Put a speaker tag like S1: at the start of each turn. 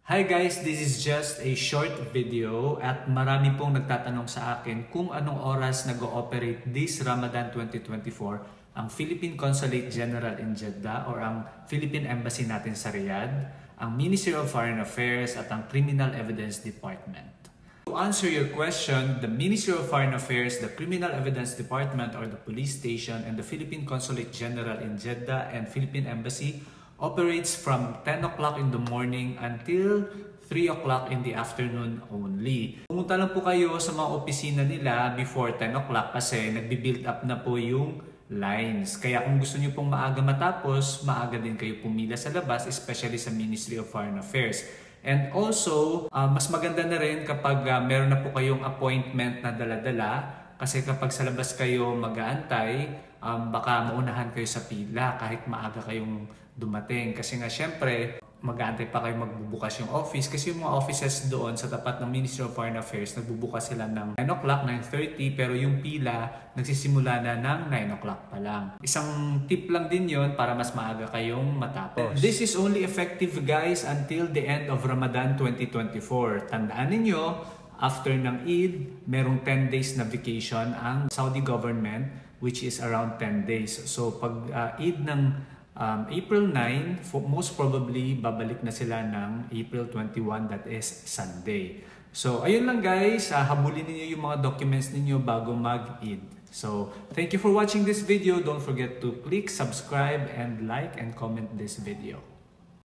S1: Hi guys, this is just a short video at marami pong nagtatanong sa akin kung anong oras nag-ooperate this Ramadan 2024 ang Philippine Consulate General in Jeddah or ang Philippine Embassy natin sa Riyadh, ang Ministry of Foreign Affairs at ang Criminal Evidence Department. To answer your question, the Ministry of Foreign Affairs, the Criminal Evidence Department or the Police Station and the Philippine Consulate General in Jeddah and Philippine Embassy operates from 10 o'clock in the morning until 3 o'clock in the afternoon only. Pumunta lang po kayo sa mga opisina nila before 10 o'clock kasi nagbi-build up na po yung lines. Kaya kung gusto niyo pong maaga matapos, maaga din kayo pumila sa labas, especially sa Ministry of Foreign Affairs. And also, mas maganda na rin kapag meron na po kayong appointment na dala-dala kasi kapag sa labas kayo mag-aantay, baka maunahan kayo sa pila kahit maaga kayong dumating. Kasi nga syempre, mag-aantay pa kayo magbubukas yung office kasi yung mga offices doon sa tapat ng Ministry of Foreign Affairs, nagbubukas sila ng 9 o'clock, 9:30, pero yung pila nagsisimula na ng 9 o'clock pa lang. Isang tip lang din yon para mas maaga kayong matapos. This is only effective guys until the end of Ramadan 2024. Tandaan ninyo, after ng Eid, merong 10 days na vacation ang Saudi government, which is around 10 days. So pag Eid ng April 9, most probably babalik na sila ng April 21, that is Sunday. So ayun lang guys, habulin niyo yung mga documents niyo bago mag-Eid. So thank you for watching this video. Don't forget to click subscribe and like and comment this video.